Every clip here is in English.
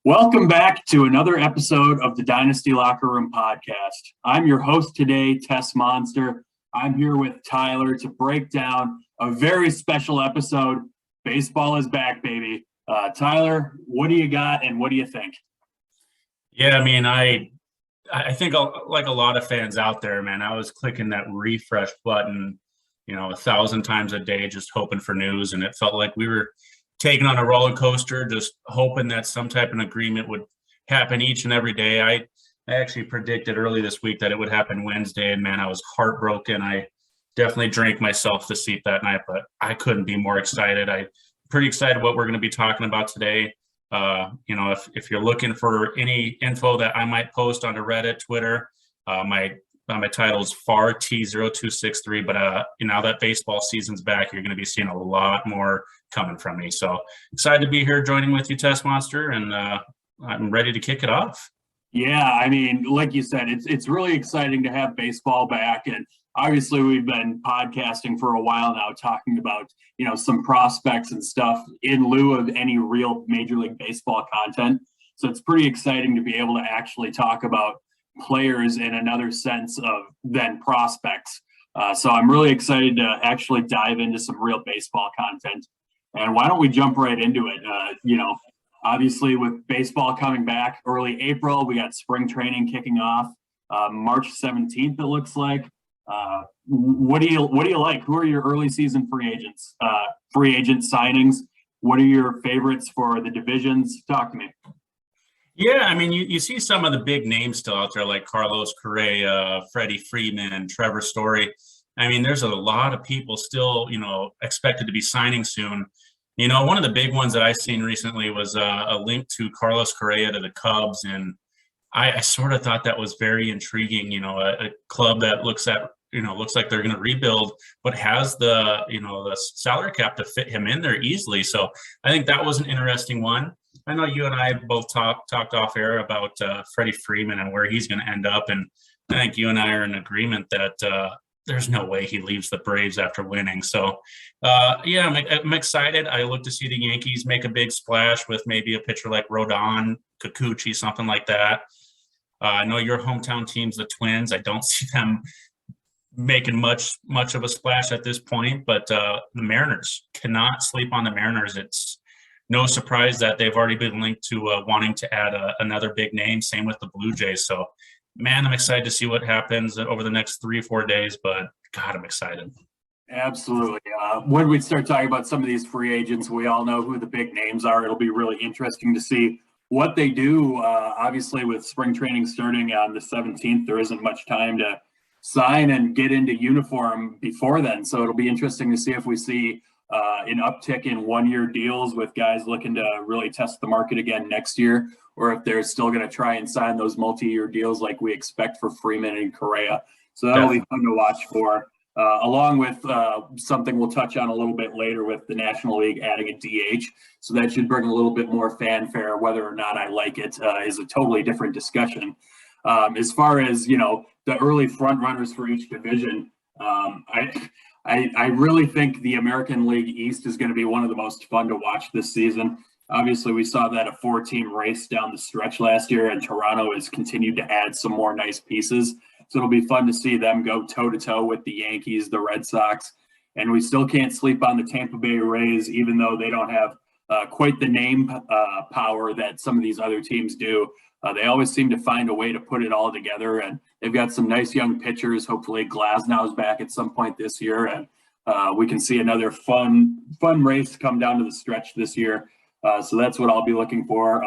Welcome back to another episode of the Dynasty Locker Room podcast. I'm your host today, Tessmonster. I'm here with Tyler to break down a very special episode. Baseball is back, baby. Tyler, what do you got and what do you think? Yeah, I think like a lot of fans out there, man, I was clicking that refresh button, 1,000 times a day, just hoping for news. And it felt like we were taking on a roller coaster, just hoping that some type of agreement would happen each and every day. I actually predicted early this week that it would happen Wednesday, and man, I was heartbroken. I definitely drank myself to sleep that night, but I couldn't be more excited. I'm pretty excited what we're going to be talking about today. If you're looking for any info that I might post onto Reddit, Twitter, my title's FAR T0263. But now that baseball season's back, you're going to be seeing a lot more coming from me. So excited to be here joining with you, Tessmonster, and I'm ready to kick it off. Yeah, like you said, it's really exciting to have baseball back, and obviously we've been podcasting for a while now, talking about some prospects and stuff in lieu of any real Major League Baseball content. So it's pretty exciting to be able to actually talk about players in another sense of than prospects. So I'm really excited to actually dive into some real baseball content. And why don't we jump right into it? Obviously, with baseball coming back early April, we got spring training kicking off March 17th. It looks like. What do you like? Who are your early season free agents? Free agent signings. What are your favorites for the divisions? Talk to me. Yeah, you see some of the big names still out there, like Carlos Correa, Freddie Freeman, Trevor Story. There's a lot of people still, expected to be signing soon. One of the big ones that I've seen recently was a link to Carlos Correa to the Cubs, and I sort of thought that was very intriguing. A club that looks like they're going to rebuild, but has the salary cap to fit him in there easily. So I think that was an interesting one. I know you and I both talked off air about Freddie Freeman and where he's going to end up, and I think you and I are in agreement that there's no way he leaves the Braves after winning. So, I'm excited. I look to see the Yankees make a big splash with maybe a pitcher like Rodon, Kikuchi, something like that. I know your hometown team's the Twins. I don't see them making much of a splash at this point, but the Mariners, cannot sleep on the Mariners. It's no surprise that they've already been linked to wanting to add another big name. Same with the Blue Jays. So, man, I'm excited to see what happens over the next 3 or 4 days, but God, I'm excited. Absolutely. When we start talking about some of these free agents, we all know who the big names are. It'll be really interesting to see what they do. Obviously, with spring training starting on the 17th, there isn't much time to sign and get into uniform before then. So it'll be interesting to see if we see an uptick in one-year deals with guys looking to really test the market again next year, or if they're still going to try and sign those multi-year deals like we expect for Freeman and Correa. So that'll be fun to watch for, along with something we'll touch on a little bit later with the National League adding a DH. So that should bring a little bit more fanfare. Whether or not I like it is a totally different discussion. As far as, the early front runners for each division, I really think the American League East is going to be one of the most fun to watch this season. Obviously, we saw that a 4-team race down the stretch last year, and Toronto has continued to add some more nice pieces. So it'll be fun to see them go toe-to-toe with the Yankees, the Red Sox. And we still can't sleep on the Tampa Bay Rays, even though they don't have quite the name power that some of these other teams do. They always seem to find a way to put it all together, and they've got some nice young pitchers. Hopefully Glasnow's back at some point this year, and we can see another fun race come down to the stretch this year. So that's what I'll be looking for.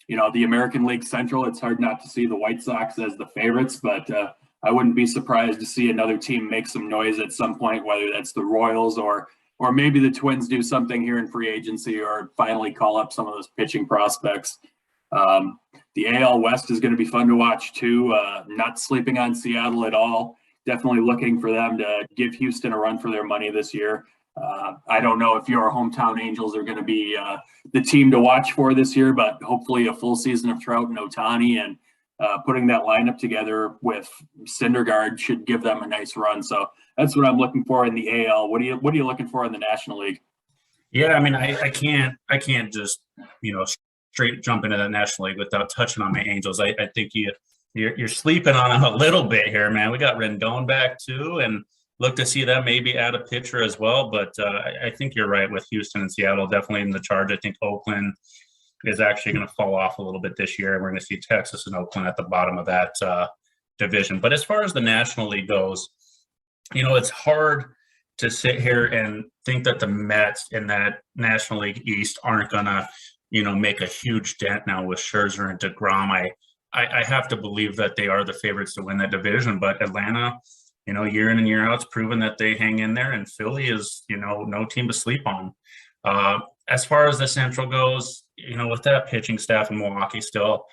The American League Central, it's hard not to see the White Sox as the favorites, but I wouldn't be surprised to see another team make some noise at some point, whether that's the Royals or maybe the Twins do something here in free agency or finally call up some of those pitching prospects. The AL West is going to be fun to watch too. Not sleeping on Seattle at all. Definitely looking for them to give Houston a run for their money this year. I don't know if your hometown Angels are going to be the team to watch for this year, but hopefully a full season of Trout and Ohtani and putting that lineup together with Syndergaard should give them a nice run. So that's what I'm looking for in the AL. What are you looking for in the National League? Yeah, I can't just straight jump into the National League without touching on my Angels. I think you're sleeping on them a little bit here, man. We got Rendon back too, and look to see them maybe add a pitcher as well. But I think you're right with Houston and Seattle definitely in the charge. I think Oakland is actually going to fall off a little bit this year, and we're going to see Texas and Oakland at the bottom of that division. But as far as the National League goes, it's hard to sit here and think that the Mets in that National League East aren't going to, make a huge dent now with Scherzer and DeGrom. I have to believe that they are the favorites to win that division, but Atlanta, year in and year out, it's proven that they hang in there, and Philly is, no team to sleep on. As far as the Central goes, with that pitching staff in Milwaukee still,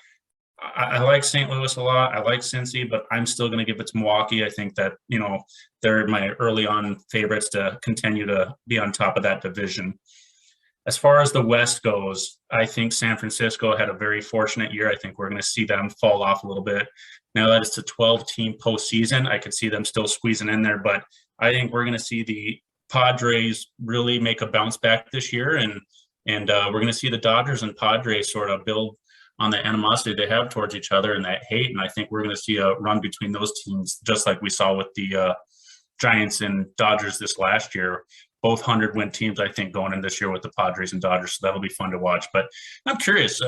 I like St. Louis a lot. I like Cincy, but I'm still going to give it to Milwaukee. I think that, they're my early on favorites to continue to be on top of that division. As far as the West goes, I think San Francisco had a very fortunate year. I think we're going to see them fall off a little bit. Now that it's a 12-team postseason, I could see them still squeezing in there, but I think we're going to see the Padres really make a bounce back this year, and we're going to see the Dodgers and Padres sort of build on the animosity they have towards each other and that hate, and I think we're going to see a run between those teams, just like we saw with the Giants and Dodgers this last year. Both 100-win teams, I think, going in this year with the Padres and Dodgers, so that'll be fun to watch. But I'm curious,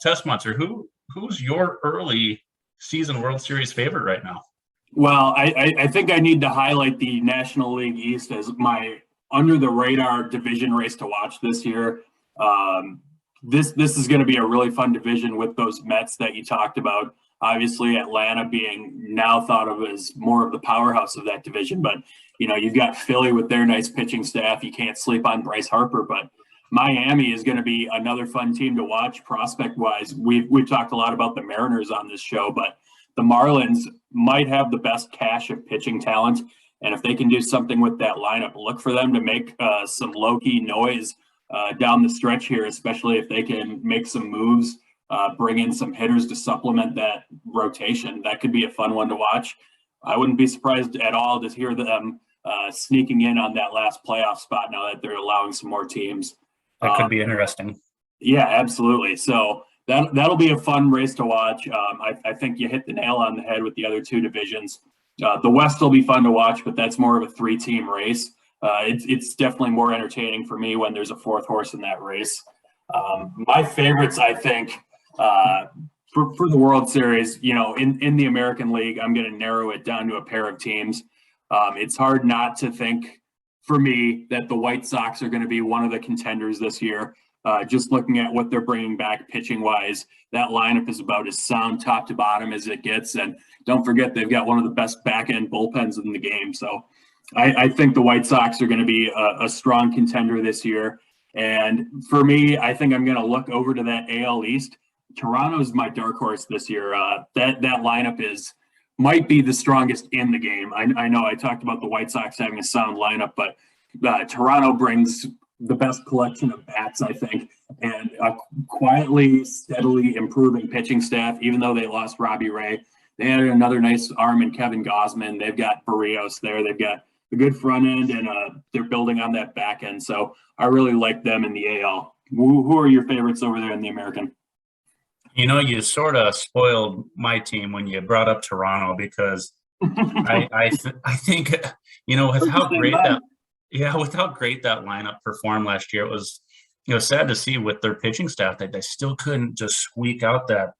Tessmonster, who's your early season World Series favorite right now? Well, I think I need to highlight the National League East as my under-the-radar division race to watch this year. This is going to be a really fun division with those Mets that you talked about. Obviously, Atlanta being now thought of as more of the powerhouse of that division. But, you've got Philly with their nice pitching staff. You can't sleep on Bryce Harper. But Miami is going to be another fun team to watch prospect-wise. We've talked a lot about the Mariners on this show, but the Marlins might have the best cache of pitching talent. And if they can do something with that lineup, look for them to make some low-key noise down the stretch here, especially if they can make some moves, bring in some hitters to supplement that rotation. That could be a fun one to watch. I wouldn't be surprised at all to hear them sneaking in on that last playoff spot now that they're allowing some more teams. That could be interesting. Yeah, absolutely. So that'll be a fun race to watch. I think you hit the nail on the head with the other two divisions. The West will be fun to watch, but that's more of a 3-team race. It's definitely more entertaining for me when there's a fourth horse in that race. My favorites, I think, for the World Series, in the American League, I'm going to narrow it down to a pair of teams. It's hard not to think, for me, that the White Sox are going to be one of the contenders this year. Just looking at what they're bringing back pitching-wise, that lineup is about as sound top to bottom as it gets. And don't forget, they've got one of the best back-end bullpens in the game. So I think the White Sox are going to be a strong contender this year. And for me, I think I'm going to look over to that AL East. Toronto's my dark horse this year. That lineup might be the strongest in the game. I know I talked about the White Sox having a sound lineup, but Toronto brings the best collection of bats, I think, and a quietly, steadily improving pitching staff. Even though they lost Robbie Ray, they had another nice arm in Kevin Gausman. They've got Barrios there. They've got a good front end, and they're building on that back end. So I really like them in the AL. Who are your favorites over there in the American? You sort of spoiled my team when you brought up Toronto, because I think, with how great that lineup performed last year, it was, sad to see with their pitching staff that they still couldn't just squeak out that,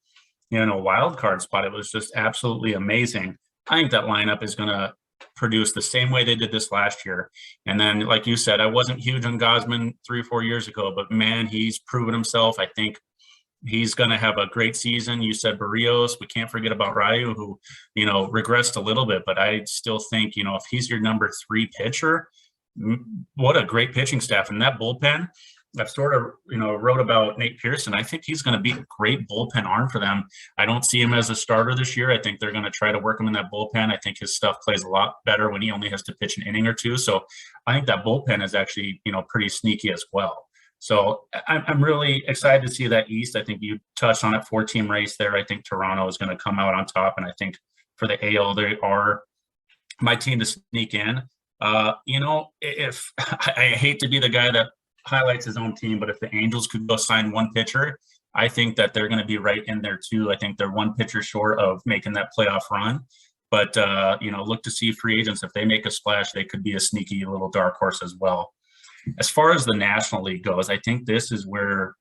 wild card spot. It was just absolutely amazing. I think that lineup is going to produce the same way they did this last year. And then, like you said, I wasn't huge on Gausman 3 or 4 years ago, but man, he's proven himself. I think he's going to have a great season. You said Barrios. We can't forget about Ryu, who, regressed a little bit, but I still think, if he's your number 3 pitcher, what a great pitching staff. And that bullpen, I've sort of, wrote about Nate Pearson. I think he's going to be a great bullpen arm for them. I don't see him as a starter this year. I think they're going to try to work him in that bullpen. I think his stuff plays a lot better when he only has to pitch an inning or two. So I think that bullpen is actually, pretty sneaky as well. So I'm really excited to see that East. I think you touched on it, 4-team race there. I think Toronto is going to come out on top. And I think for the AL, they are my team to sneak in. If I hate to be the guy that highlights his own team, but if the Angels could go sign one pitcher, I think that they're going to be right in there too. I think they're one pitcher short of making that playoff run. But, look to see free agents. If they make a splash, they could be a sneaky little dark horse as well. As far as the National League goes, I think this is where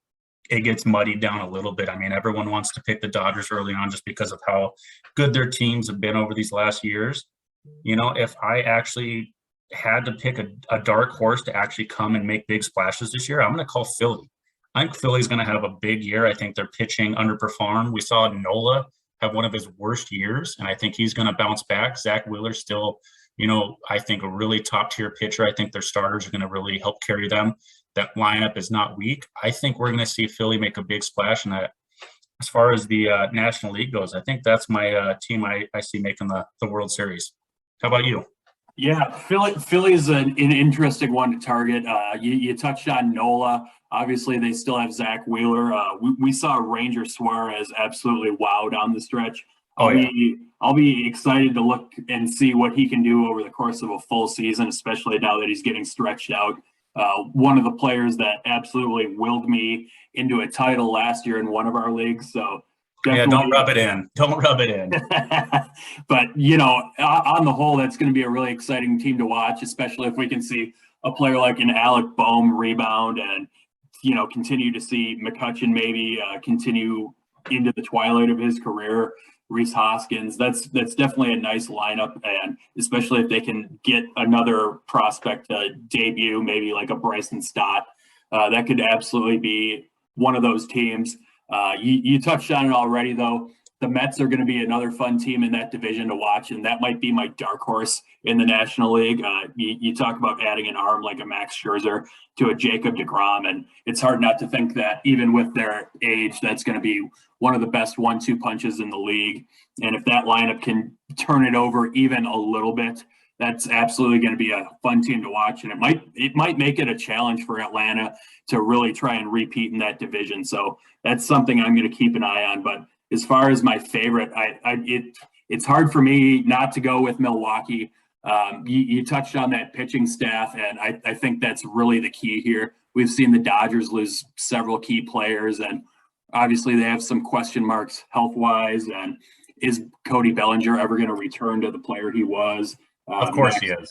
it gets muddied down a little bit. I mean, everyone wants to pick the Dodgers early on just because of how good their teams have been over these last years. If I actually had to pick a dark horse to actually come and make big splashes this year, I'm going to call Philly. I think Philly's going to have a big year. I think their pitching underperformed. We saw Nola have one of his worst years, and I think he's going to bounce back. Zach Wheeler's still, I think a really top-tier pitcher. I think their starters are going to really help carry them. That lineup is not weak. I think we're going to see Philly make a big splash. And that, as far as the National League goes, I think that's my team I see making the World Series. How about you? Yeah, Philly is an interesting one to target. You touched on Nola. Obviously, they still have Zach Wheeler. We saw Ranger Suarez absolutely wow down the stretch. I'll be excited to look and see what he can do over the course of a full season, especially now that he's getting stretched out. One of the players that absolutely willed me into a title last year in one of our leagues. So don't rub it in. Don't rub it in. But, on the whole, that's going to be a really exciting team to watch, especially if we can see a player like an Alec Boehm rebound and, continue to see McCutchen maybe continue into the twilight of his career. Rhys Hoskins, that's definitely a nice lineup, and especially if they can get another prospect to debut, maybe like a Bryson Stott, that could absolutely be one of those teams. You touched on it already, though. The Mets are going to be another fun team in that division to watch, and that might be my dark horse in the National League. You talk about adding an arm like a Max Scherzer to a Jacob deGrom, and it's hard not to think that even with their age, that's going to be one of the best 1-2 punches in the league. And if that lineup can turn it over even a little bit, that's absolutely going to be a fun team to watch. And it might make it a challenge for Atlanta to really try and repeat in that division. So that's something I'm going to keep an eye on. But as far as my favorite, it's hard for me not to go with Milwaukee. You touched on that pitching staff, and I think that's really the key here. We've seen the Dodgers lose several key players, and obviously they have some question marks health-wise. And is Cody Bellinger ever going to return to the player he was? Of course he is.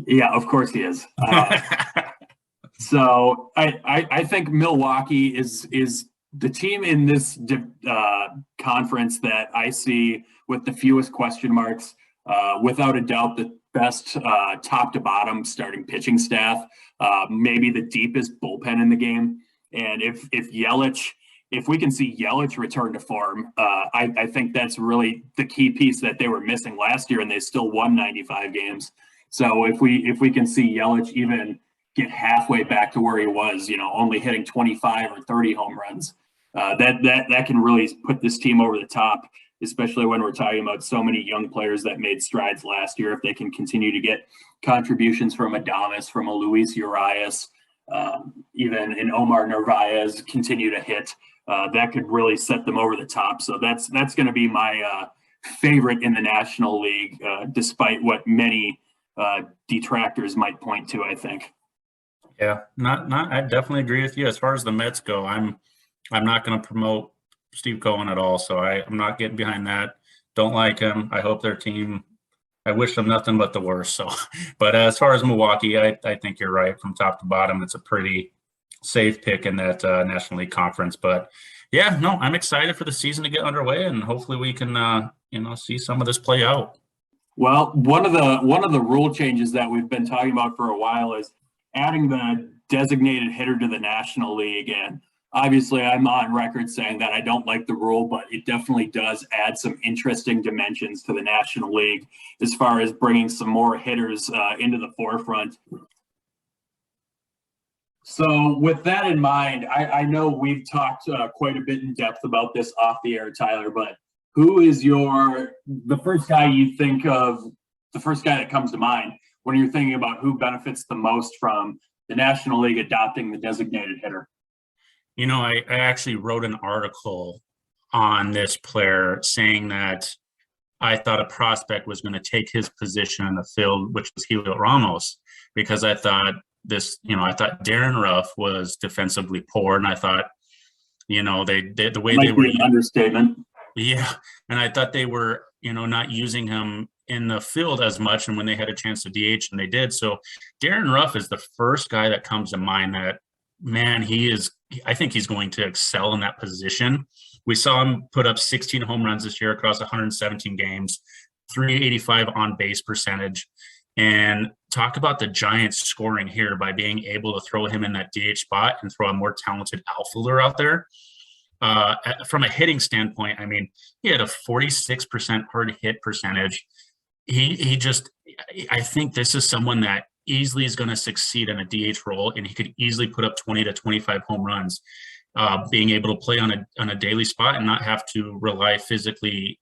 Yeah, of course he is. So I think Milwaukee is the team in this conference that I see with the fewest question marks, without a doubt, the best top to bottom starting pitching staff, maybe the deepest bullpen in the game. And if we can see Yelich return to form, I think that's really the key piece that they were missing last year, and they still won 95 games. So if we can see Yelich even get halfway back to where he was, only hitting 25 or 30 home runs, that can really put this team over the top, especially when we're talking about so many young players that made strides last year. If they can continue to get contributions from Adames, from a Luis Urias, even an Omar Narvaez continue to hit, that could really set them over the top. So that's going to be my favorite in the National League, despite what many detractors might point to, I think. Yeah, I definitely agree with you. As far as the Mets go, I'm not going to promote Steve Cohen at all, so I'm not getting behind that. Don't like him. I hope their team, I wish them nothing but the worst. So, but as far as Milwaukee, I think you're right. From top to bottom, it's a pretty safe pick in that National League Conference. But yeah, no, I'm excited for the season to get underway, and hopefully we can see some of this play out. Well, one of the rule changes that we've been talking about for a while is adding the designated hitter to the National League. And obviously I'm on record saying that I don't like the rule, but it definitely does add some interesting dimensions to the National League as far as bringing some more hitters into the forefront. So with that in mind, I know we've talked quite a bit in depth about this off the air, Tyler, but who is the first guy you think of, the first guy that comes to mind when you're thinking about who benefits the most from the National League adopting the designated hitter? I actually wrote an article on this player saying that I thought a prospect was going to take his position in the field, which was Helio Ramos, because I thought I thought Darren Ruff was defensively poor, and I thought, the way Might they were, be an understatement. yeah, and I thought they were, not using him in the field as much, and when they had a chance to DH, and they did. So Darren Ruff is the first guy that comes to mind that, man, I think he's going to excel in that position. We saw him put up 16 home runs this year across 117 games, 385 on base percentage. And talk about the Giants scoring here by being able to throw him in that DH spot and throw a more talented outfielder out there. From a hitting standpoint, I mean, he had a 46% hard hit percentage. I think this is someone that easily is going to succeed in a DH role, and he could easily put up 20 to 25 home runs. Being able to play on a daily spot and not have to rely physically,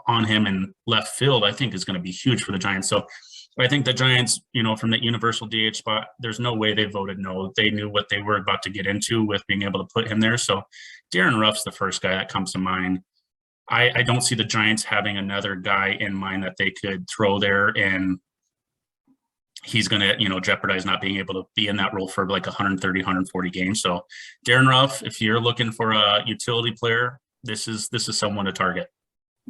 on him in left field, I think is going to be huge for the Giants. So I think the Giants, from that universal DH spot, there's no way they voted no. They knew what they were about to get into with being able to put him there. So Darren Ruff's the first guy that comes to mind. I don't see the Giants having another guy in mind that they could throw there, and he's going to, jeopardize not being able to be in that role for like 130, 140 games. So Darren Ruff, if you're looking for a utility player, this is someone to target.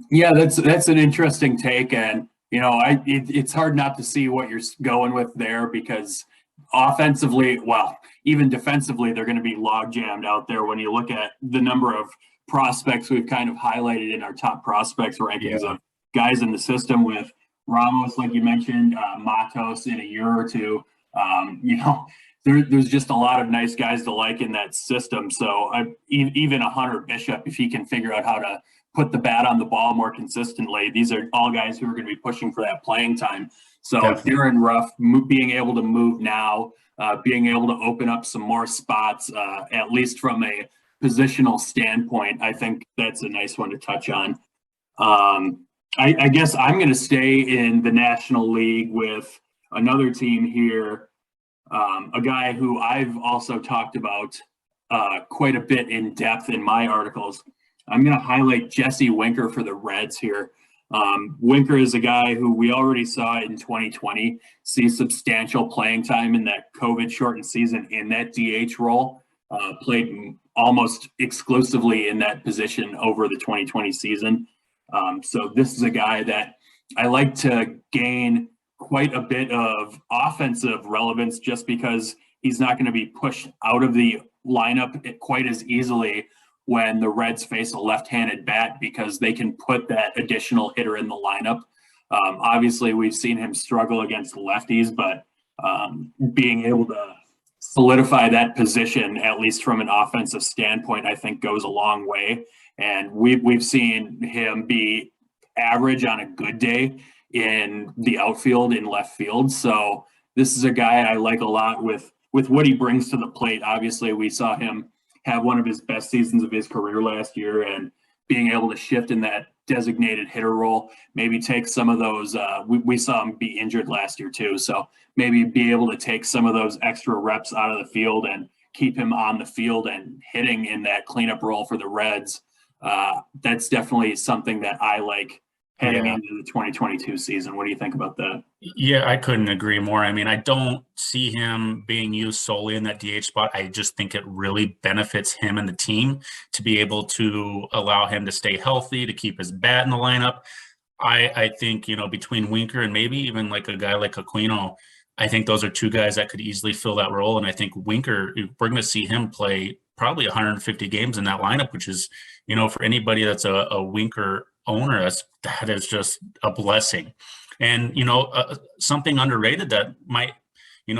Yeah, that's an interesting take, and it's hard not to see what you're going with there, because offensively, well, even defensively, they're going to be log jammed out there when you look at the number of prospects we've kind of highlighted in our top prospects rankings of guys in the system, with Ramos, like you mentioned, Matos in a year or two. There's just a lot of nice guys to like in that system. So even a Hunter Bishop, if he can figure out how to put the bat on the ball more consistently, these are all guys who are going to be pushing for that playing time. So Definitely. Darren Ruff being able to move now, being able to open up some more spots, at least from a positional standpoint, I think that's a nice one to touch on. I guess I'm going to stay in the National League with another team here, a guy who I've also talked about quite a bit in depth in my articles. I'm going to highlight Jesse Winker for the Reds here. Winker is a guy who we already saw in 2020 see substantial playing time in that COVID-shortened season in that DH role, played almost exclusively in that position over the 2020 season. So this is a guy that I like to gain quite a bit of offensive relevance, just because he's not going to be pushed out of the lineup quite as easily when the Reds face a left-handed bat, because they can put that additional hitter in the lineup. Obviously, we've seen him struggle against lefties, but being able to solidify that position, at least from an offensive standpoint, I think goes a long way. And we've seen him be average on a good day in the outfield, in left field. So this is a guy I like a lot with what he brings to the plate. Obviously, we saw him have one of his best seasons of his career last year, and being able to shift in that designated hitter role, maybe take some of those, we saw him be injured last year too. So maybe be able to take some of those extra reps out of the field and keep him on the field and hitting in that cleanup role for the Reds. That's definitely something that I like heading into the 2022 season. What do you think about that? Yeah, I couldn't agree more. I mean, I don't see him being used solely in that DH spot. I just think it really benefits him and the team to be able to allow him to stay healthy, to keep his bat in the lineup. I think, between Winker and maybe even like a guy like Aquino, I think those are two guys that could easily fill that role. And I think Winker, we're going to see him play probably 150 games in that lineup, which is, for anybody that's a Winker owner, that is just a blessing. And, something underrated that might,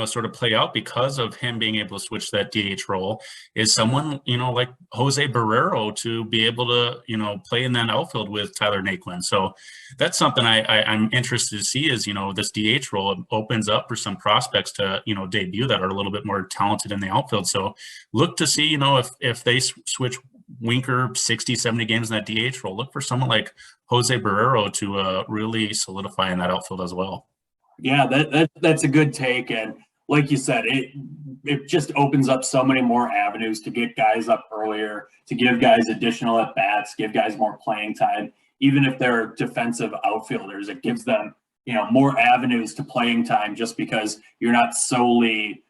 sort of play out because of him being able to switch that DH role is someone, like Jose Barrero to be able to, play in that outfield with Tyler Naquin. So that's something I'm interested to see is, this DH role opens up for some prospects to, debut that are a little bit more talented in the outfield. So look to see, if they switch Winker 60, 70 games in that DH role, look for someone like Jose Barrero to really solidify in that outfield as well. Yeah, that's a good take. And like you said, it just opens up so many more avenues to get guys up earlier, to give guys additional at-bats, give guys more playing time. Even if they're defensive outfielders, it gives them, more avenues to playing time, just because you're not solely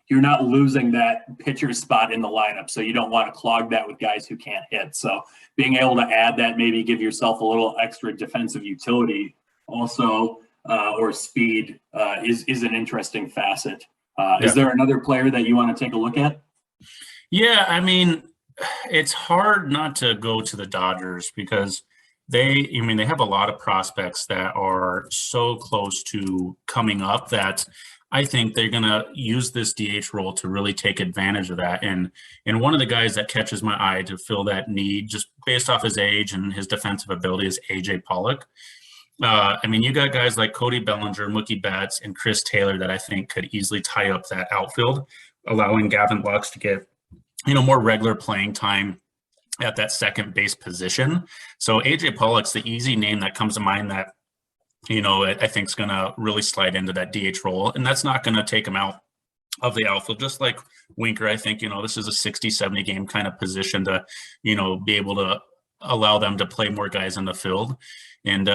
you're not losing that pitcher spot in the lineup. So you don't want to clog that with guys who can't hit. So being able to add that, maybe give yourself a little extra defensive utility also, or speed, is an interesting facet. Is there another player that you want to take a look at? Yeah, I mean, it's hard not to go to the Dodgers because they have a lot of prospects that are so close to coming up that I think they're going to use this DH role to really take advantage of that. And one of the guys that catches my eye to fill that need, just based off his age and his defensive ability, is AJ Pollock. You got guys like Cody Bellinger, Mookie Betts, and Chris Taylor that I think could easily tie up that outfield, allowing Gavin Lux to get, more regular playing time at that second base position. So AJ Pollock's the easy name that comes to mind that, I think is going to really slide into that DH role. And that's not going to take him out of the outfield. Just like Winker, I think, this is a 60, 70 game kind of position to, be able to allow them to play more guys in the field. And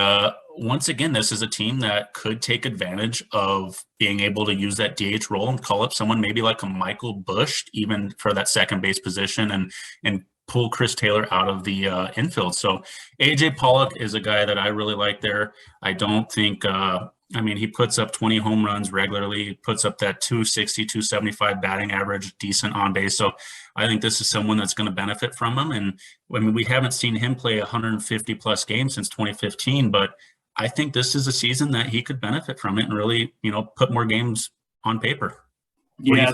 once again, this is a team that could take advantage of being able to use that DH role and call up someone maybe like a Michael Busch, even for that second base position, and pull Chris Taylor out of the infield. So AJ Pollock is a guy that I really like there. I don't think, he puts up 20 home runs regularly, puts up that 260, 275 batting average, decent on base. So I think this is someone that's going to benefit from him. And we haven't seen him play 150 plus games since 2015, but I think this is a season that he could benefit from it and really, put more games on paper. Yeah,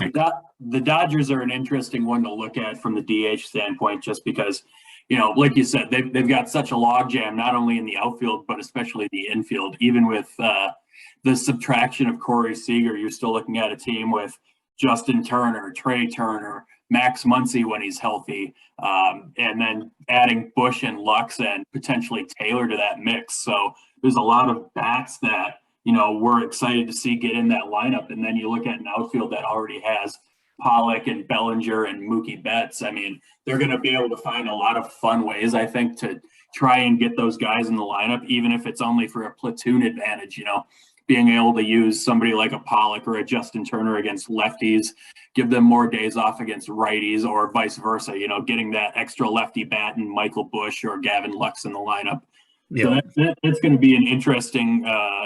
the Dodgers are an interesting one to look at from the DH standpoint, just because, like you said, they've got such a logjam, not only in the outfield, but especially the infield. Even with the subtraction of Corey Seager, you're still looking at a team with Justin Turner, Trey Turner, Max Muncy when he's healthy, and then adding Busch and Lux and potentially Taylor to that mix. So there's a lot of bats that, we're excited to see get in that lineup. And then you look at an outfield that already has Pollock and Bellinger and Mookie Betts. They're going to be able to find a lot of fun ways, I think, to try and get those guys in the lineup, even if it's only for a platoon advantage, being able to use somebody like a Pollock or a Justin Turner against lefties, give them more days off against righties, or vice versa, getting that extra lefty bat in Michael Busch or Gavin Lux in the lineup. Yeah. So that's going to be an interesting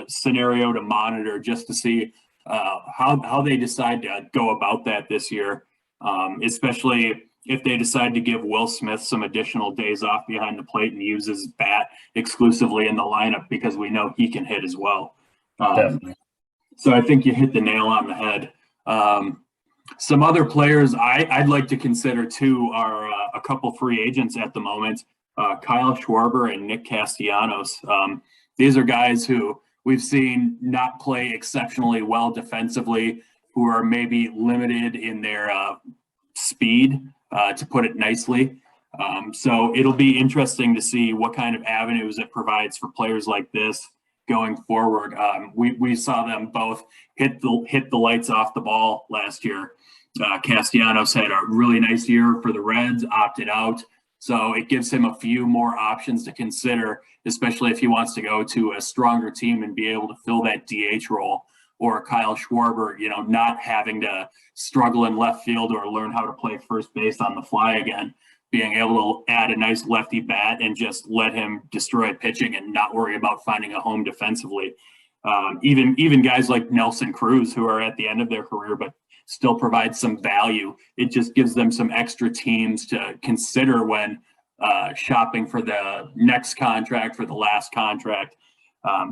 scenario to monitor, just to see how they decide to go about that this year, especially if they decide to give Will Smith some additional days off behind the plate and use his bat exclusively in the lineup, because we know he can hit as well. So I think you hit the nail on the head. Some other players I'd like to consider too are a couple free agents at the moment. Kyle Schwarber and Nick Castellanos. These are guys who we've seen not play exceptionally well defensively, who are maybe limited in their speed, to put it nicely. So it'll be interesting to see what kind of avenues it provides for players like this going forward. We saw them both hit the lights off the ball last year. Castellanos had a really nice year for the Reds, opted out. So it gives him a few more options to consider, especially if he wants to go to a stronger team and be able to fill that DH role. Or Kyle Schwarber, not having to struggle in left field or learn how to play first base on the fly again, being able to add a nice lefty bat and just let him destroy pitching and not worry about finding a home defensively. Even guys like Nelson Cruz, who are at the end of their career but still provide some value. It just gives them some extra teams to consider when shopping for the next contract, for the last contract.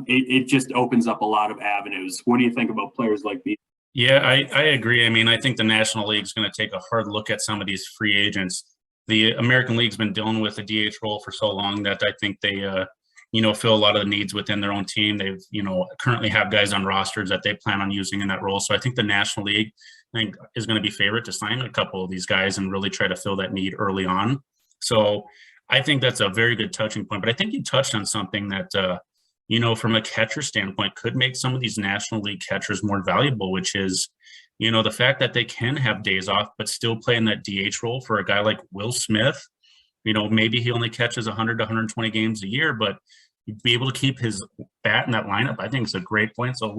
It just opens up a lot of avenues. What do you think about players like these? Yeah, I agree. I think the National League is going to take a hard look at some of these free agents. The American League's been dealing with the DH role for so long that I think they fill a lot of the needs within their own team. They've, currently have guys on rosters that they plan on using in that role. So I think the National League, is going to be favored to sign a couple of these guys and really try to fill that need early on. So I think that's a very good touching point. But I think you touched on something that, from a catcher standpoint, could make some of these National League catchers more valuable, which is, the fact that they can have days off but still play in that DH role. For a guy like Will Smith, maybe he only catches 100 to 120 games a year, but be able to keep his bat in that lineup, I think is a great point. So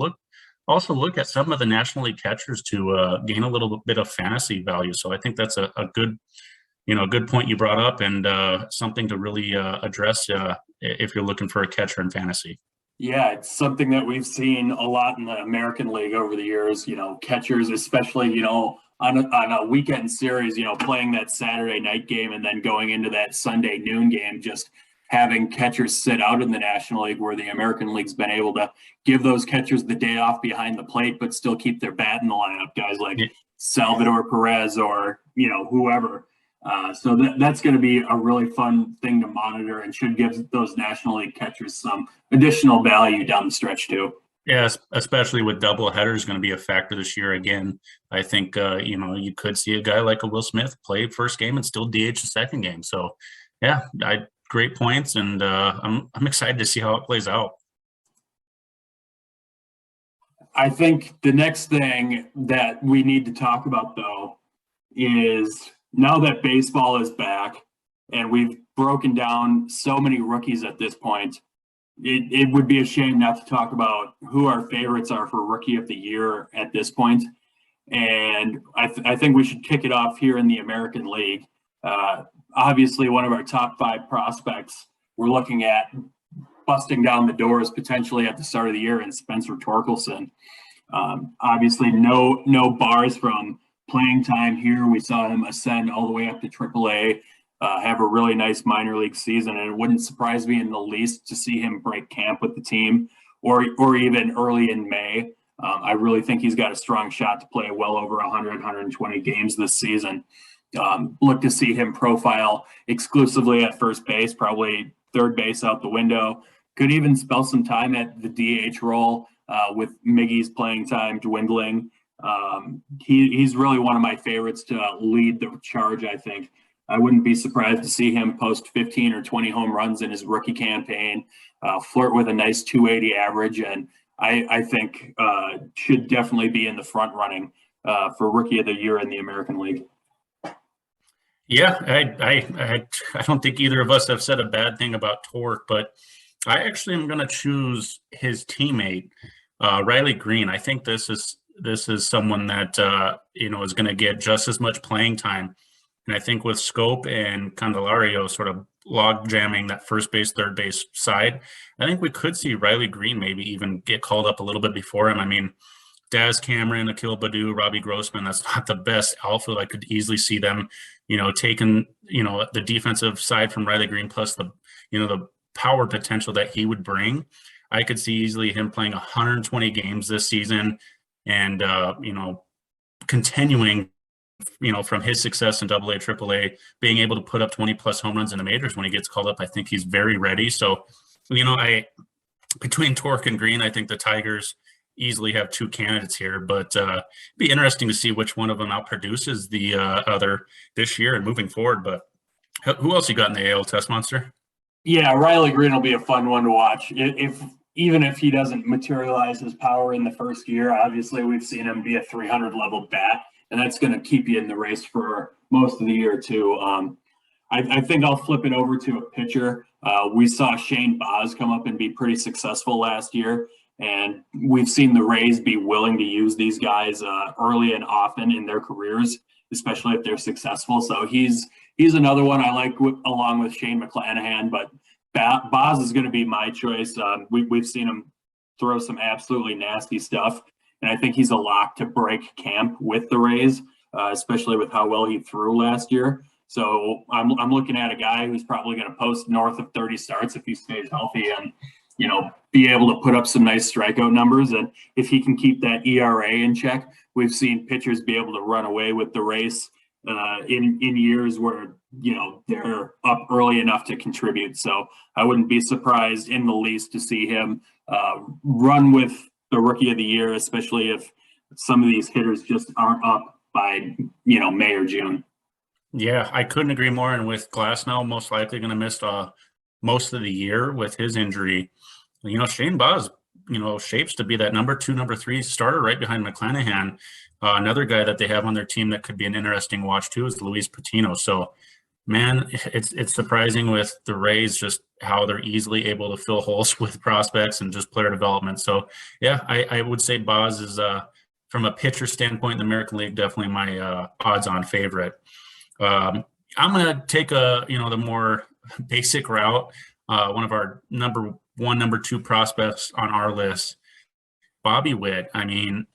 also look at some of the National League catchers to gain a little bit of fantasy value. So I think that's a good, good point you brought up, and something to really address if you're looking for a catcher in fantasy. Yeah, it's something that we've seen a lot in the American League over the years. Catchers, especially, on a weekend series, playing that Saturday night game and then going into that Sunday noon game, just having catchers sit out in the National League, where the American League's been able to give those catchers the day off behind the plate, but still keep their bat in the lineup. Guys like Salvador Perez or, whoever. So that's going to be a really fun thing to monitor, and should give those National League catchers some additional value down the stretch too. Yeah, especially with double headers going to be a factor this year again. I think, you could see a guy like a Will Smith play first game and still DH the second game. So, yeah, great points, and I'm excited to see how it plays out. I think the next thing that we need to talk about, though, is now that baseball is back and we've broken down so many rookies at this point, it would be a shame not to talk about who our favorites are for Rookie of the Year at this point. And I think we should kick it off here in the American League. Obviously, one of our top 5 prospects we're looking at busting down the doors potentially at the start of the year in Spencer Torkelson. Obviously, no bars from playing time here. We saw him ascend all the way up to AAA, have a really nice minor league season, and it wouldn't surprise me in the least to see him break camp with the team, or even early in May. I really think he's got a strong shot to play well over 100, 120 games this season. Look to see him profile exclusively at first base, probably third base out the window. Could even spell some time at the DH role with Miggy's playing time dwindling. He's really one of my favorites to lead the charge, I think. I wouldn't be surprised to see him post 15 or 20 home runs in his rookie campaign, flirt with a nice 280 average, and I think should definitely be in the front running for Rookie of the Year in the American League. Yeah, I don't think either of us have said a bad thing about Torque, but I actually am going to choose his teammate, Riley Green. I think this is someone that is going to get just as much playing time. And I think with Scope and Candelario sort of log jamming that first base, third base side, I think we could see Riley Green maybe even get called up a little bit before him. I mean, Daz Cameron, Akil Baddoo, Robbie Grossman, that's not the best outfield. I could easily see them, taking, the defensive side from Riley Green, plus the power potential that he would bring. I could see easily him playing 120 games this season and, continuing, from his success in AA, AAA, being able to put up 20 plus home runs in the majors when he gets called up. I think he's very ready. So, between Torque and Green, I think the Tigers easily have 2 candidates here, but it'd be interesting to see which one of them outproduces the other this year and moving forward. But who else you got in the AL, Tessmonster? Yeah, Riley Green will be a fun one to watch. Even if he doesn't materialize his power in the first year, obviously we've seen him be a 300 level bat, and that's going to keep you in the race for most of the year too. I think I'll flip it over to a pitcher. We saw Shane Baz come up and be pretty successful last year, and we've seen the Rays be willing to use these guys early and often in their careers, especially if they're successful. So he's another one I like along with Shane McClanahan, but Baz is going to be my choice. We've seen him throw some absolutely nasty stuff, and I think he's a lock to break camp with the Rays, especially with how well he threw last year. So I'm looking at a guy who's probably going to post north of 30 starts if he stays healthy, and be able to put up some nice strikeout numbers. And if he can keep that ERA in check, we've seen pitchers be able to run away with the race in years where they're up early enough to contribute. So I wouldn't be surprised in the least to see him run with the Rookie of the Year, especially if some of these hitters just aren't up by May or June. Yeah, I couldn't agree more. And with Glasnow most likely going to miss most of the year with his injury, Shane Baz, shapes to be that number 2, number 3 starter right behind McClanahan. Another guy that they have on their team that could be an interesting watch too is Luis Patino. So, Man, it's surprising with the Rays just how they're easily able to fill holes with prospects and just player development. So yeah, I would say Boz is from a pitcher standpoint in the American League, definitely my odds-on favorite. I'm gonna take the more basic route. One of our number one, number two prospects on our list, Bobby Witt. I mean,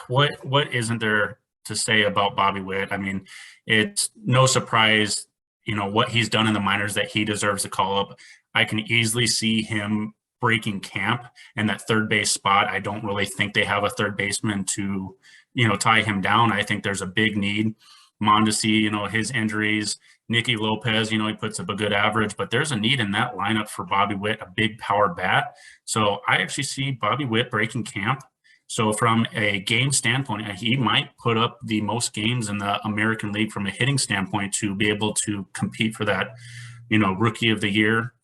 what isn't there to say about Bobby Witt? I mean, it's no surprise, what he's done in the minors that he deserves a call up. I can easily see him breaking camp and that third base spot. I don't really think they have a third baseman to, tie him down. I think there's a big need. Mondesi, his injuries. Nicky Lopez, he puts up a good average, but there's a need in that lineup for Bobby Witt, a big power bat. So I actually see Bobby Witt breaking camp. So from a game standpoint, he might put up the most games in the American League from a hitting standpoint to be able to compete for that, rookie of the year.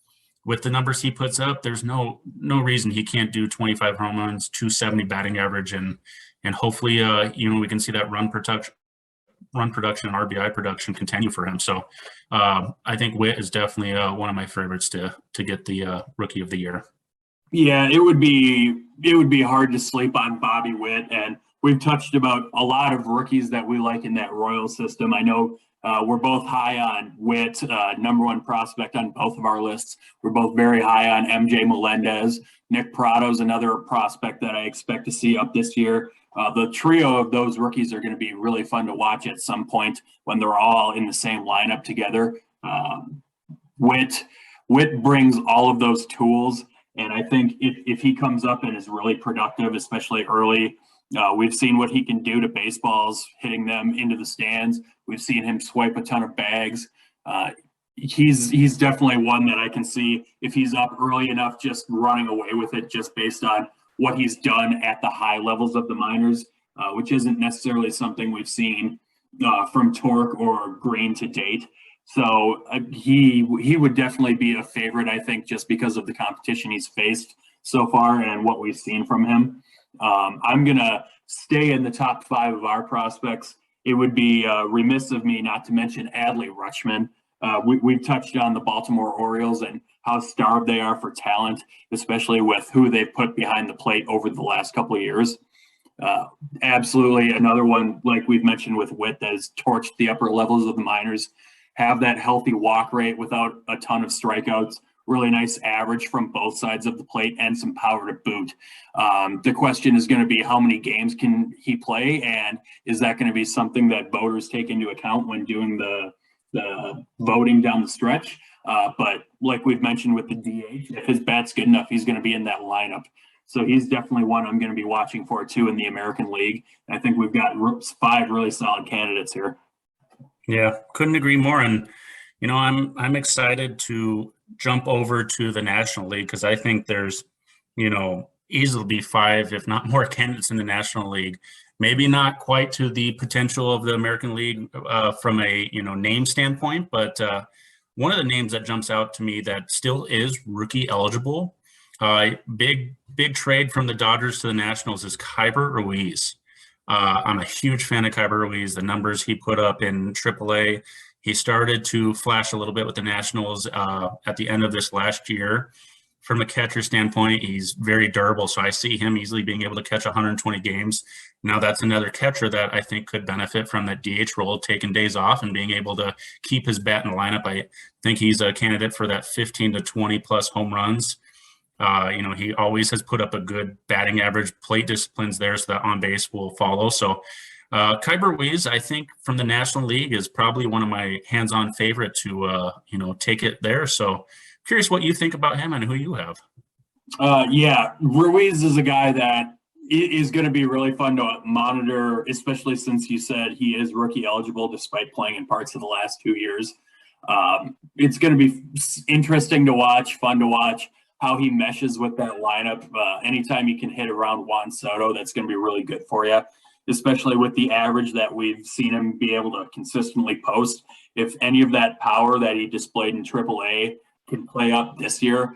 With the numbers he puts up, there's no reason he can't do 25 home runs, 270 batting average, and hopefully, we can see that run production, and RBI production continue for him. So I think Witt is definitely one of my favorites to get the rookie of the year. Yeah, it would be hard to sleep on Bobby Witt, and we've touched about a lot of rookies that we like in that Royal system. I know we're both high on Witt, number one prospect on both of our lists. We're both very high on MJ Melendez. Nick Prado's another prospect that I expect to see up this year. The trio of those rookies are going to be really fun to watch at some point when they're all in the same lineup together. Witt brings all of those tools. And I think if he comes up and is really productive, especially early, we've seen what he can do to baseballs, hitting them into the stands. We've seen him swipe a ton of bags. He's definitely one that I can see if he's up early enough, just running away with it, just based on what he's done at the high levels of the minors, which isn't necessarily something we've seen from Torque or Green to date. So he would definitely be a favorite, I think, just because of the competition he's faced so far and what we've seen from him. I'm going to stay in the top 5 of our prospects. It would be remiss of me not to mention Adley Rutschman. We've touched on the Baltimore Orioles and how starved they are for talent, especially with who they've put behind the plate over the last couple of years. Absolutely another one, like we've mentioned with Witt, that has torched the upper levels of the minors. Have that healthy walk rate without a ton of strikeouts, really nice average from both sides of the plate, and some power to boot. The question is going to be how many games can he play, and is that going to be something that voters take into account when doing the voting down the stretch? But like we've mentioned with the DH, if his bat's good enough, he's going to be in that lineup. So he's definitely one I'm going to be watching for too in the American League. I think we've got 5 really solid candidates here. Yeah, couldn't agree more. And, I'm excited to jump over to the National League because I think there's, easily be 5, if not more, candidates in the National League. Maybe not quite to the potential of the American League from a, name standpoint, but one of the names that jumps out to me that still is rookie eligible, big trade from the Dodgers to the Nationals, is Kyber Ruiz. I'm a huge fan of Kyber Ruiz. The numbers he put up in AAA, he started to flash a little bit with the Nationals at the end of this last year. From a catcher standpoint, he's very durable, so I see him easily being able to catch 120 games. Now that's another catcher that I think could benefit from that DH role, taking days off and being able to keep his bat in the lineup. I think he's a candidate for that 15 to 20 plus home runs. He always has put up a good batting average, plate disciplines there, so that on base will follow. So Kyber Ruiz, I think from the National League, is probably one of my hands-on favorite to, take it there. So curious what you think about him and who you have. Yeah, Ruiz is a guy that is going to be really fun to monitor, especially since you said he is rookie eligible despite playing in parts of the last 2 years. It's going to be interesting to watch, fun to watch how he meshes with that lineup. Anytime he can hit around Juan Soto, that's going to be really good for you, especially with the average that we've seen him be able to consistently post. If any of that power that he displayed in AAA can play up this year,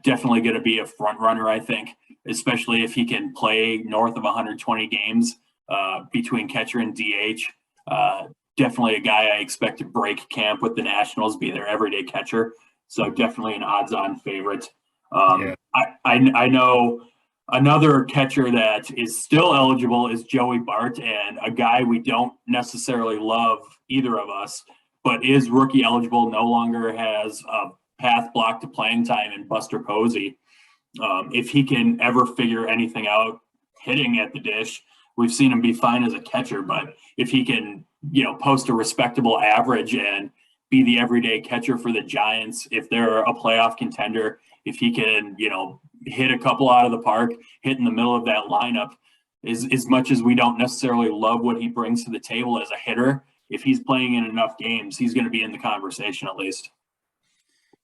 definitely going to be a front runner, I think, especially if he can play north of 120 games between catcher and DH. definitely a guy I expect to break camp with the Nationals, be their everyday catcher. So definitely an odds-on favorite. I know another catcher that is still eligible is Joey Bart, and a guy we don't necessarily love, either of us, but is rookie eligible, no longer has a path blocked to playing time in Buster Posey. If he can ever figure anything out hitting at the dish, we've seen him be fine as a catcher, but if he can, post a respectable average and be the everyday catcher for the Giants, if they're a playoff contender, if he can, hit a couple out of the park, hit in the middle of that lineup, as much as we don't necessarily love what he brings to the table as a hitter, if he's playing in enough games, he's going to be in the conversation at least.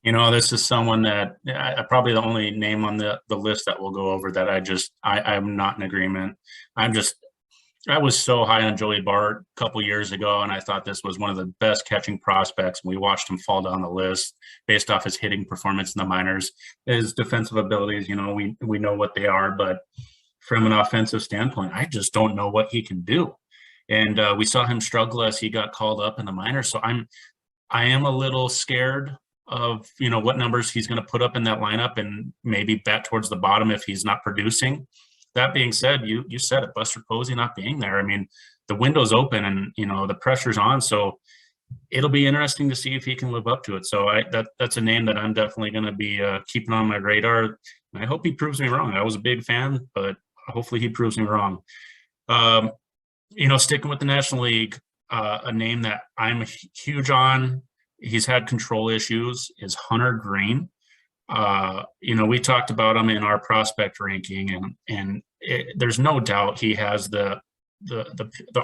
This is someone that probably the only name on the list that we'll go over that I'm not in agreement. I was so high on Joey Bart a couple years ago, and I thought this was one of the best catching prospects. We watched him fall down the list based off his hitting performance in the minors. His defensive abilities, we know what they are, but from an offensive standpoint, I just don't know what he can do. And we saw him struggle as he got called up in the minors. So I am a little scared of what numbers he's going to put up in that lineup and maybe bat towards the bottom if he's not producing. That being said, you said it, Buster Posey not being there. I mean, the window's open and the pressure's on, so it'll be interesting to see if he can live up to it. So that's a name that I'm definitely going to be keeping on my radar. And I hope he proves me wrong. I was a big fan, but hopefully he proves me wrong. Sticking with the National League, a name that I'm huge on, he's had control issues, is Hunter Green. We talked about him in our prospect ranking, and there's no doubt he has the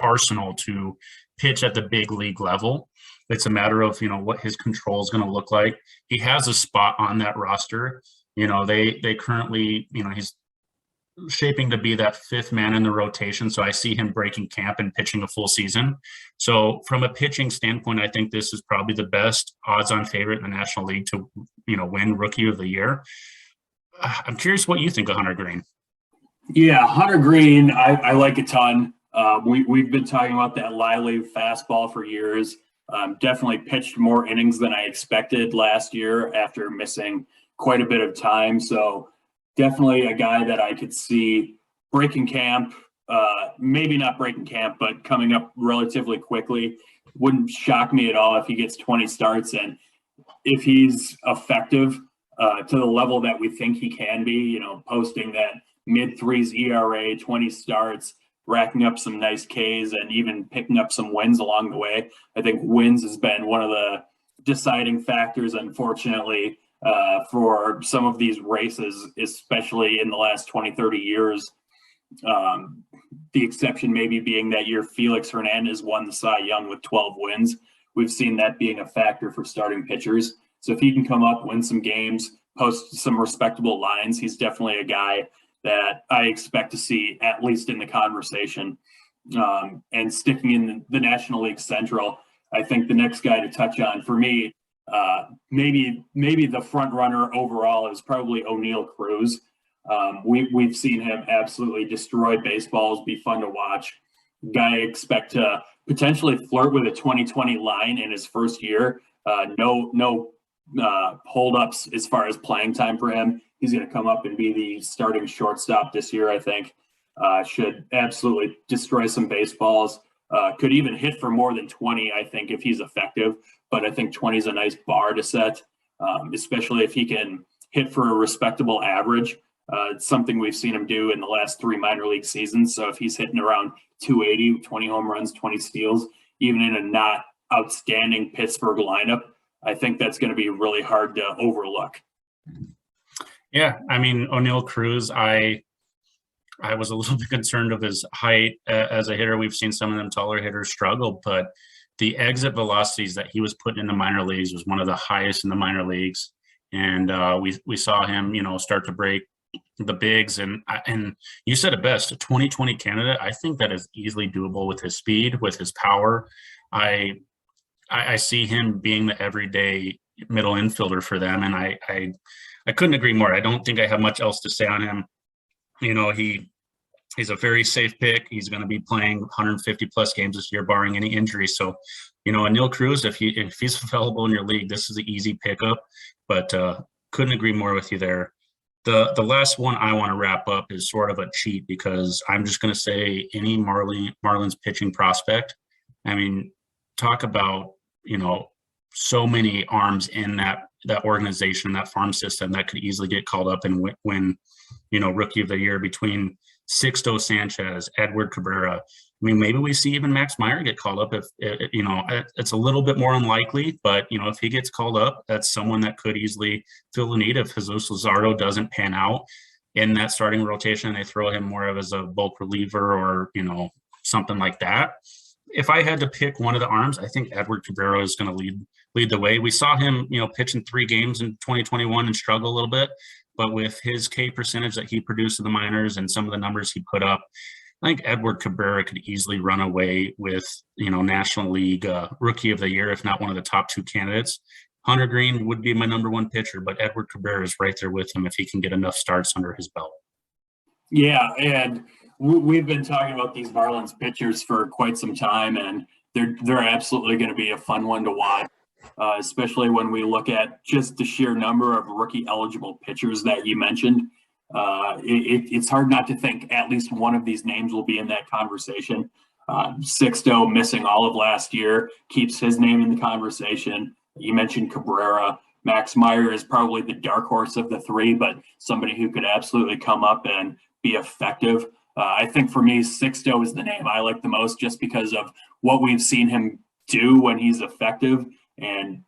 arsenal to pitch at the big league level. It's a matter of what his control is going to look like. He has a spot on that roster. They currently he's shaping to be that fifth man in the rotation. So I see him breaking camp and pitching a full season. So from a pitching standpoint, I think this is probably the best odds-on favorite in the National League to, win Rookie of the Year. I'm curious what you think of Hunter Green. Yeah, Hunter Green, I like a ton. We've been talking about that lively fastball for years. Definitely pitched more innings than I expected last year after missing quite a bit of time. So definitely a guy that I could see breaking camp, maybe not breaking camp, but coming up relatively quickly. Wouldn't shock me at all if he gets 20 starts, and if he's effective to the level that we think he can be, posting that mid-threes ERA, 20 starts, racking up some nice Ks, and even picking up some wins along the way. I think wins has been one of the deciding factors, unfortunately, for some of these races, especially in the last 20, 30 years. The exception maybe being that year Felix Hernandez won the Cy Young with 12 wins. We've seen that being a factor for starting pitchers. So if he can come up, win some games, post some respectable lines, he's definitely a guy that I expect to see at least in the conversation. And sticking in the National League Central, I think the next guy to touch on for me, maybe the front runner overall is probably O'Neal Cruz. We've seen him absolutely destroy baseballs, be fun to watch. Guy I expect to potentially flirt with a 2020 line in his first year. No holdups as far as playing time for him. He's going to come up and be the starting shortstop this year, I think. Should absolutely destroy some baseballs. Could even hit for more than 20, I think, if he's effective. But I think 20 is a nice bar to set, especially if he can hit for a respectable average. It's something we've seen him do in the last 3 minor league seasons. So if he's hitting around 280, 20 home runs, 20 steals, even in a not outstanding Pittsburgh lineup, I think that's going to be really hard to overlook. Yeah, I mean, O'Neal Cruz, I was a little bit concerned of his height as a hitter. We've seen some of them taller hitters struggle, but the exit velocities that he was putting in the minor leagues was one of the highest in the minor leagues. And we saw him, start to break the bigs. And you said it best, a 2020 candidate. I think that is easily doable with his speed, with his power. I see him being the everyday middle infielder for them. And I couldn't agree more. I don't think I have much else to say on him. He He's a very safe pick. He's going to be playing 150 plus games this year, barring any injury. So, Neil Cruz, if he's available in your league, this is an easy pickup. But couldn't agree more with you there. The last one I want to wrap up is sort of a cheat because I'm just going to say any Marlins pitching prospect. I mean, talk about so many arms in that organization, that farm system that could easily get called up and win Rookie of the Year between Sixto Sanchez, Edward Cabrera. I mean, maybe we see even Max Meyer get called up if it's a little bit more unlikely, but if he gets called up, that's someone that could easily fill the need if Jesus Luzardo doesn't pan out in that starting rotation. They throw him more of as a bulk reliever or something like that. If I had to pick one of the arms, I think Edward Cabrera is going to lead the way. We saw him, pitch in 3 games in 2021 and struggle a little bit, but with his K percentage that he produced in the minors and some of the numbers he put up, I think Edward Cabrera could easily run away with, National League Rookie of the Year, if not one of the top 2 candidates. Hunter Green would be my number 1 pitcher, but Edward Cabrera is right there with him if he can get enough starts under his belt. Yeah, and we've been talking about these Marlins pitchers for quite some time, and they're absolutely going to be a fun one to watch, especially when we look at just the sheer number of rookie-eligible pitchers that you mentioned. It's hard not to think at least one of these names will be in that conversation. Sixto, missing all of last year, keeps his name in the conversation. You mentioned Cabrera. Max Meyer is probably the dark horse of the 3, but somebody who could absolutely come up and be effective. I think for me, Sixto is the name I like the most just because of what we've seen him do when he's effective. And,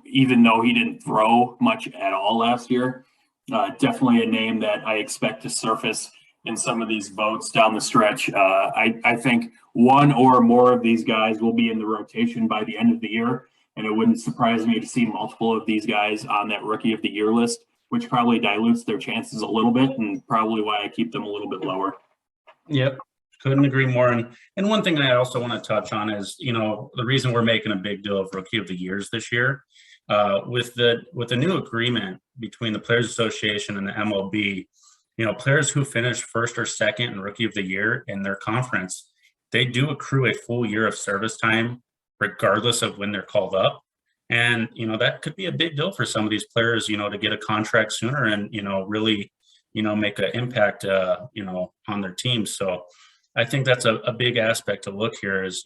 even though he didn't throw much at all last year, definitely a name that I expect to surface in some of these votes down the stretch. I think one or more of these guys will be in the rotation by the end of the year. And it wouldn't surprise me to see multiple of these guys on that Rookie of the Year list, which probably dilutes their chances a little bit and probably why I keep them a little bit lower. Yep. Couldn't agree more. And one thing I also want to touch on is, the reason we're making a big deal of Rookie of the Years this year, with the new agreement between the Players Association and the MLB, players who finish first or second in Rookie of the Year in their conference, they do accrue a full year of service time regardless of when they're called up. And, that could be a big deal for some of these players, to get a contract sooner and, really, make an impact, on their team. So I think that's a big aspect to look here is,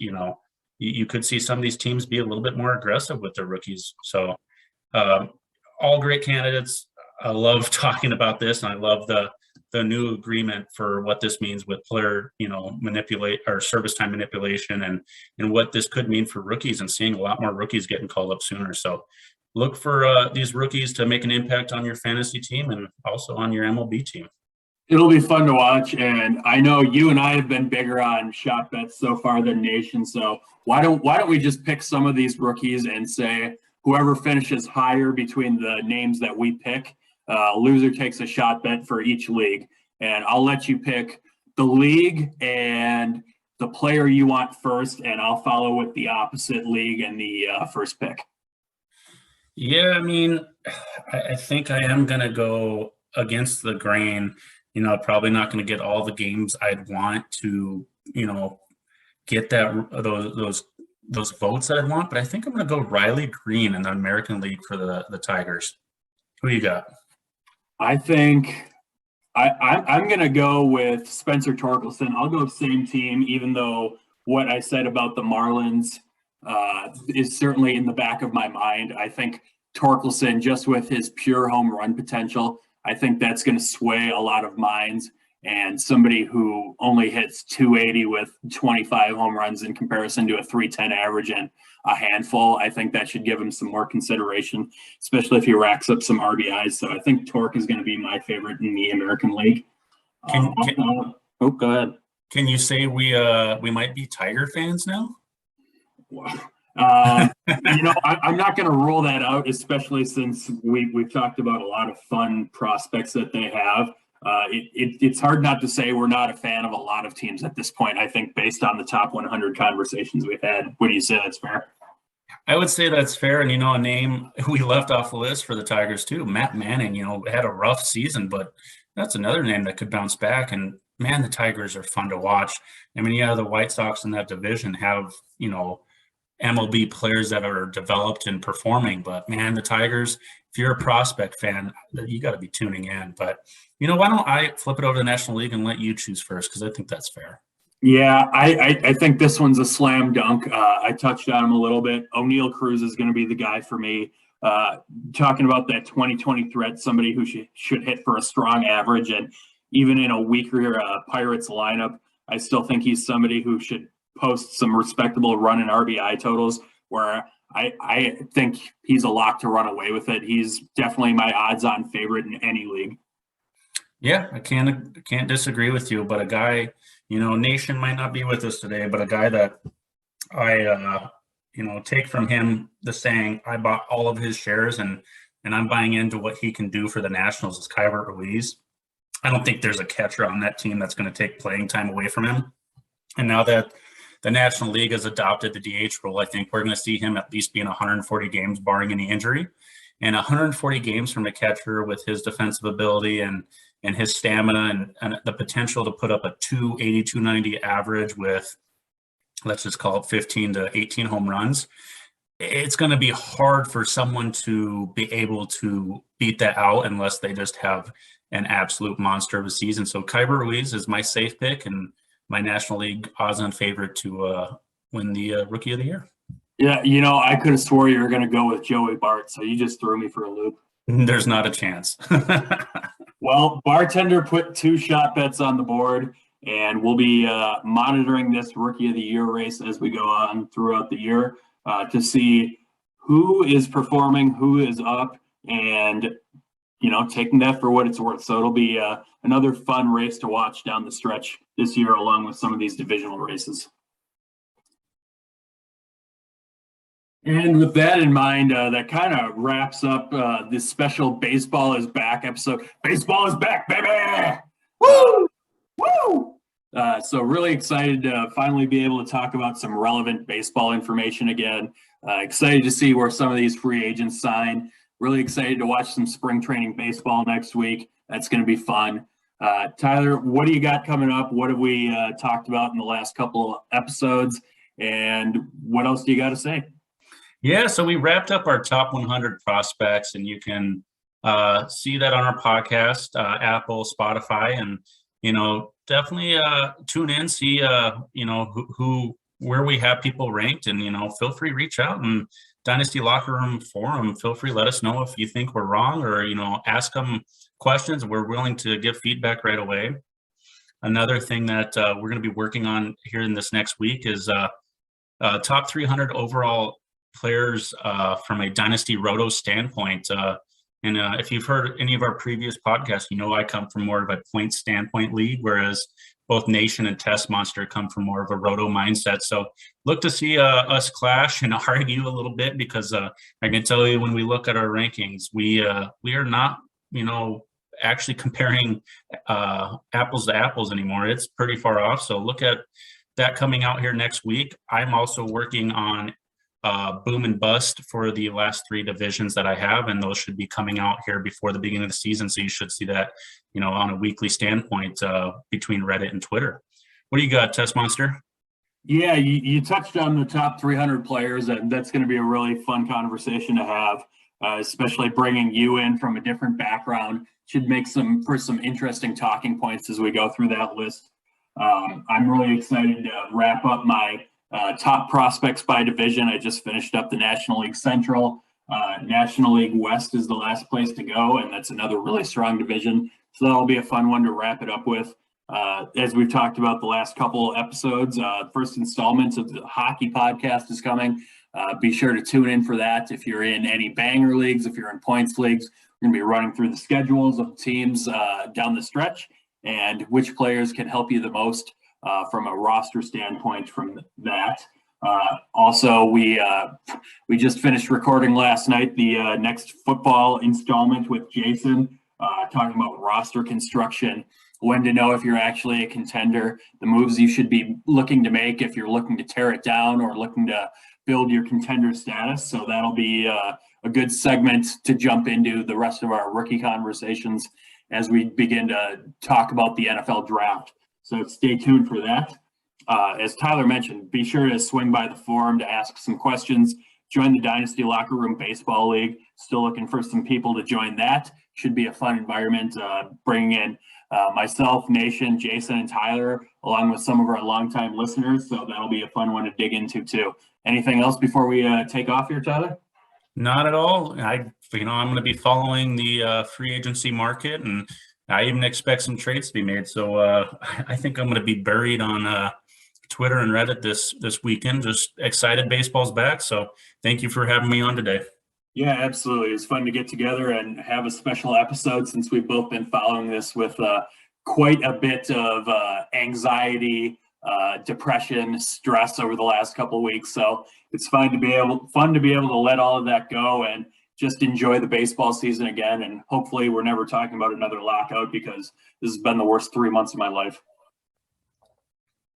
you could see some of these teams be a little bit more aggressive with their rookies. So all great candidates. I love talking about this, and I love the new agreement for what this means with player, manipulate or service time manipulation and what this could mean for rookies and seeing a lot more rookies getting called up sooner. So look for these rookies to make an impact on your fantasy team and also on your MLB team. It'll be fun to watch, and I know you and I have been bigger on shot bets so far than Nation. So why don't we just pick some of these rookies and say whoever finishes higher between the names that we pick, loser takes a shot bet for each league, and I'll let you pick the league and the player you want first, and I'll follow with the opposite league and the first pick. Yeah, I mean, I think I am going to go against the grain. Probably not going to get all the games I'd want to, get those votes that I'd want. But I think I'm going to go Riley Green in the American League for the Tigers. Who you got? I think I'm going to go with Spencer Torkelson. I'll go same team, even though what I said about the Marlins is certainly in the back of my mind. I think Torkelson, just with his pure home run potential, I think that's going to sway a lot of minds. And somebody who only hits 280 with 25 home runs in comparison to a 310 average and a handful, I think that should give him some more consideration, especially if he racks up some RBIs. So I think Torque is going to be my favorite in the American League. Go ahead. Can you say we might be Tiger fans now? I'm not going to rule that out, especially since we've talked about a lot of fun prospects that they have. It's hard not to say we're not a fan of a lot of teams at this point, I think, based on the top 100 conversations we've had. Would you say that's fair? I would say that's fair. And, a name we left off the list for the Tigers too, Matt Manning, had a rough season, but that's another name that could bounce back. And, man, the Tigers are fun to watch. I mean, yeah, the White Sox in that division have, MLB players that are developed and performing, but man, the Tigers, if you're a prospect fan, you got to be tuning in. But, why don't I flip it over to the National League and let you choose first? Because I think that's fair. Yeah, I think this one's a slam dunk. I touched on him a little bit. O'Neal Cruz is going to be the guy for me. Talking about that 2020 threat, somebody who should hit for a strong average. And even in a weaker Pirates lineup, I still think he's somebody who should post some respectable run and RBI totals, where I think he's a lock to run away with it. He's definitely my odds-on favorite in any league. Yeah, I can't disagree with you, but a guy, Nation might not be with us today, but a guy that I take from him the saying, I bought all of his shares and I'm buying into what he can do for the Nationals is Kyber Ruiz. I don't think there's a catcher on that team that's going to take playing time away from him. And now that the National League has adopted the DH rule, I think we're going to see him at least be in 140 games, barring any injury. And 140 games from a catcher with his defensive ability and his stamina and the potential to put up a 280, 290 average with, let's just call it 15 to 18 home runs. It's going to be hard for someone to be able to beat that out unless they just have an absolute monster of a season. So Kyber Ruiz is my safe pick and my National League odds-on favorite to win the Rookie of the Year. Yeah, I could have swore you were going to go with Joey Bart, so you just threw me for a loop. There's not a chance. Well, Bartender put 2 shot bets on the board, and we'll be monitoring this Rookie of the Year race as we go on throughout the year to see who is performing, who is up, and, taking that for what it's worth. So it'll be another fun race to watch down the stretch this year, along with some of these divisional races. And with that in mind, that kind of wraps up this special Baseball is Back episode. Baseball is back, baby! Woo! Woo! So really excited to finally be able to talk about some relevant baseball information again. Excited to see where some of these free agents sign. Really excited to watch some spring training baseball next week. That's going to be fun. Tyler, what do you got coming up? What have we talked about in the last couple of episodes? And what else do you got to say? Yeah, so we wrapped up our top 100 prospects, and you can see that on our podcast, Apple, Spotify, and definitely tune in, see where we have people ranked, and feel free to reach out and Dynasty Locker Room Forum. Feel free, let us know if you think we're wrong, or ask them questions. We're willing to give feedback right away. Another thing that we're going to be working on here in this next week is top 300 overall players from a Dynasty Roto standpoint. And if you've heard any of our previous podcasts, I come from more of a point standpoint league, whereas both Nation and Tessmonster come from more of a Roto mindset. So look to see us clash and argue a little bit, because I can tell you when we look at our rankings, we are not, actually comparing apples to apples anymore. It's pretty far off. So look at that coming out here next week. I'm also working on boom and bust for the last 3 divisions that I have, and those should be coming out here before the beginning of the season. So you should see that, on a weekly standpoint between Reddit and Twitter. What do you got, Tessmonster? Yeah, you touched on the top 300 players, and that's going to be a really fun conversation to have, especially bringing you in from a different background. Should make for some interesting talking points as we go through that list. I'm really excited to wrap up my top prospects by division. I just finished up the National League Central. National League West is the last place to go, and that's another really strong division. So that'll be a fun one to wrap it up with. As we've talked about the last couple episodes, first installment of the hockey podcast is coming. Be sure to tune in for that. If you're in any banger leagues, if you're in points leagues, we're going to be running through the schedules of teams down the stretch and which players can help you the most from a roster standpoint from that. Also, we just finished recording last night the next football installment with Jason, talking about roster construction, when to know if you're actually a contender, the moves you should be looking to make if you're looking to tear it down or looking to build your contender status. So that'll be a good segment to jump into the rest of our rookie conversations as we begin to talk about the NFL draft. So stay tuned for that. As Tyler mentioned, be sure to swing by the forum to ask some questions. Join the Dynasty Locker Room Baseball League. Still looking for some people to join that. Should be a fun environment, bringing in myself, Nation, Jason, and Tyler, along with some of our longtime listeners. So that'll be a fun one to dig into too. Anything else before we take off here, Tyler? Not at all. I'm going to be following the free agency market, and I even expect some trades to be made. So I think I'm going to be buried on Twitter and Reddit this weekend. Just excited baseball's back. So thank you for having me on today. Yeah, absolutely. It's fun to get together and have a special episode since we've both been following this with quite a bit of anxiety, depression, stress over the last couple of weeks. So it's fun to be able to let all of that go and just enjoy the baseball season again. And hopefully we're never talking about another lockout, because this has been the worst 3 months of my life.